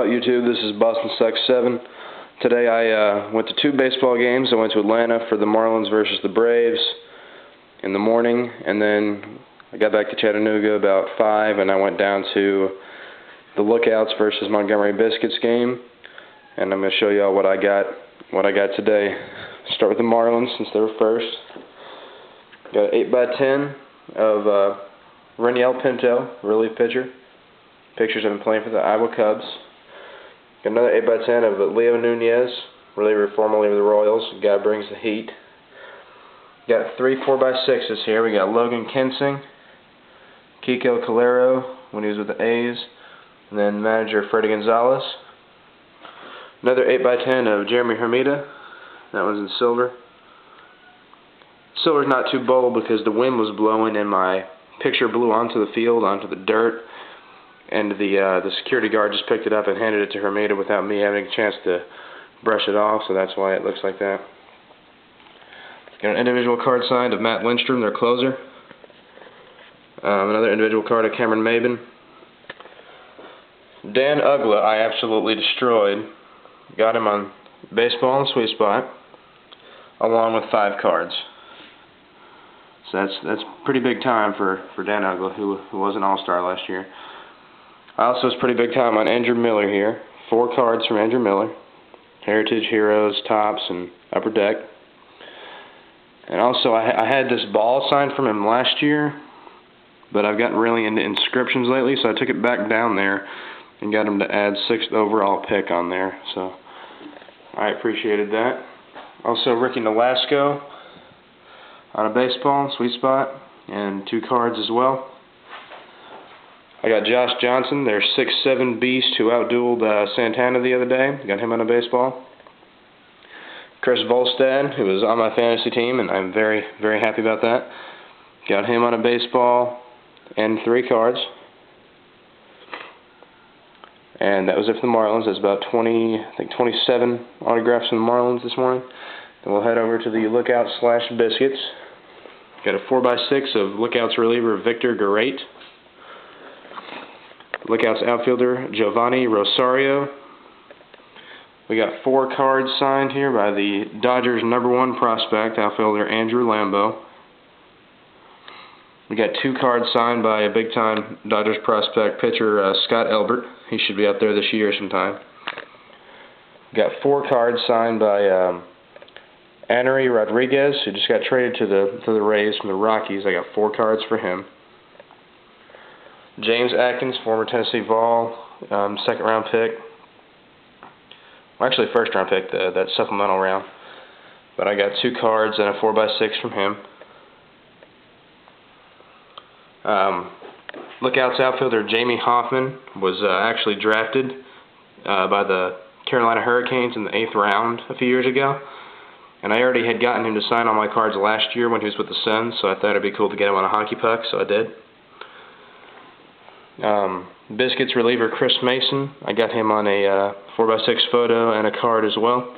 YouTube? This is Boston7. Today I went to 2 baseball games. I went to Atlanta for the Marlins versus the Braves in the morning, and then I got back to Chattanooga about 5, and I went down to the Lookouts versus Montgomery Biscuits game, and I'm going to show y'all what I got today. Start with the Marlins since they were first. Got an 8x10 of Reniel Pinto, relief pitcher. Pictures of him playing for the Iowa Cubs. Got another 8x10 of Leo Nunez, reliever formerly of the Royals. Guy brings the heat. Got 3 4x6s here. We got Logan Kensing, Kiko Calero when he was with the A's, and then manager Freddie Gonzalez. Another 8x10 of Jeremy Hermida. That one's in silver. Silver's not too bold because the wind was blowing and my picture blew onto the field, onto the dirt, and the security guard just picked it up and handed it to Hermida without me having a chance to brush it off, so that's why it looks like that. Got an individual card signed of Matt Lindstrom, their closer. Another individual card of Cameron Maben. Dan Ugla I absolutely destroyed. Got him on baseball and sweet spot, along with 5 cards. So that's pretty big time for Dan Ugla, who was an all-star last year. I also was pretty big time on Andrew Miller here. 4 cards from Andrew Miller. Heritage, Heroes, Tops, and Upper Deck. And also I had this ball signed from him last year, but I've gotten really into inscriptions lately, so I took it back down there and got him to add 6th overall pick on there. So I appreciated that. Also Ricky Nolasco on a baseball, sweet spot, and 2 cards as well. I got Josh Johnson, their 6'7" beast who outdueled Santana the other day. Got him on a baseball. Chris Volstad, who was on my fantasy team, and I'm very, very happy about that. Got him on a baseball and 3 cards. And that was it for the Marlins. That's about 27 autographs from the Marlins this morning. Then we'll head over to the Lookout/Biscuits. Got a 4x6 of Lookouts reliever Victor Garrett. Lookouts outfielder Giovanni Rosario. We got 4 cards signed here by the Dodgers' #1 prospect, outfielder Andrew Lambeau. We got 2 cards signed by a big-time Dodgers prospect pitcher, Scott Elbert. He should be out there this year sometime. We got 4 cards signed by Anery Rodriguez, who just got traded to the Rays from the Rockies. I got 4 cards for him. James Atkins, former Tennessee Vol, 2nd-round pick. Well, actually, 1st-round pick, that supplemental round. But I got 2 cards and a 4x6 from him. Lookouts outfielder Jamie Hoffman was actually drafted by the Carolina Hurricanes in the 8th round a few years ago. And I already had gotten him to sign all my cards last year when he was with the Suns, so I thought it'd be cool to get him on a hockey puck, so I did. Biscuits reliever Chris Mason, I got him on a 4x6 photo and a card as well.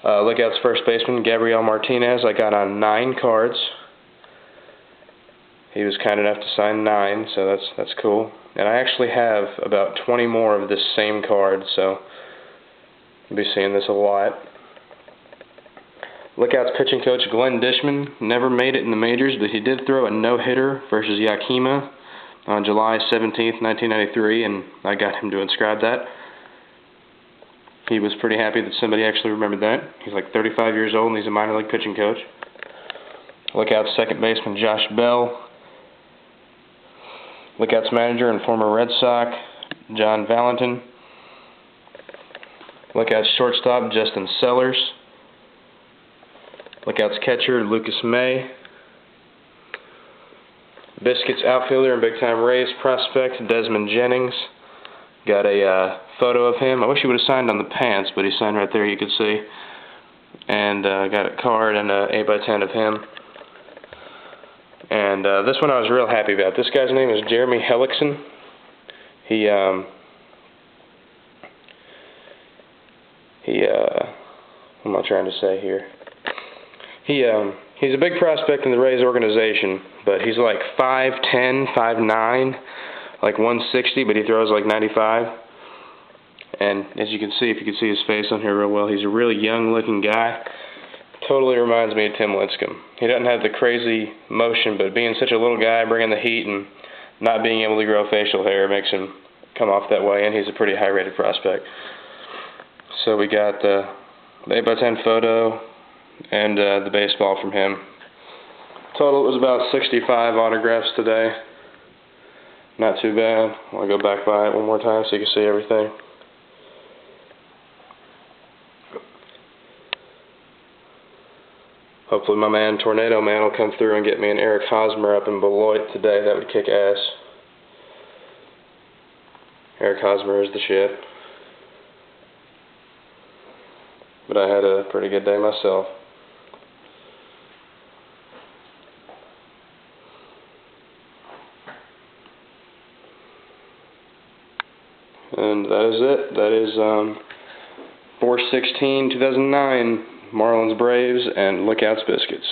Lookouts first baseman Gabriel Martinez, I got on 9 cards. He was kind enough to sign 9, so that's cool. And I actually have about 20 more of this same card, so you'll be seeing this a lot. Lookouts pitching coach Glenn Dishman never made it in the majors, but he did throw a no-hitter versus Yakima on July 17th, 1993, and I got him to inscribe that. He was pretty happy that somebody actually remembered that. He's like 35 years old, and he's a minor league pitching coach. Lookouts second baseman Josh Bell. Lookouts manager and former Red Sox John Valentin. Lookouts shortstop Justin Sellers. Lookouts catcher Lucas May. Biscuits outfielder and big-time Rays prospect Desmond Jennings. Got a photo of him. I wish he would have signed on the pants, but he signed right there, you could see. And got a card and a 8x10 of him. And this one I was real happy about. This guy's name is Jeremy Hellickson. What am I trying to say here? He's a big prospect in the Rays organization, but he's like 5'10", 5'9", like 160, but he throws like 95. And as you can see, if you can see his face on here real well, he's a really young-looking guy. Totally reminds me of Tim Lincecum. He doesn't have the crazy motion, but being such a little guy, bringing the heat, and not being able to grow facial hair makes him come off that way, and he's a pretty high-rated prospect. So we got the 8x10 photo and the baseball from him. Total, it was about 65 autographs today. Not too bad. I'll go back by it one more time so you can see everything. Hopefully my man Tornado Man will come through and get me an Eric Hosmer up in Beloit today. That would kick ass. Eric Hosmer is the shit. But I had a pretty good day myself. And that is it. That is 4/16/2009, Marlins Braves, and Lookouts Biscuits.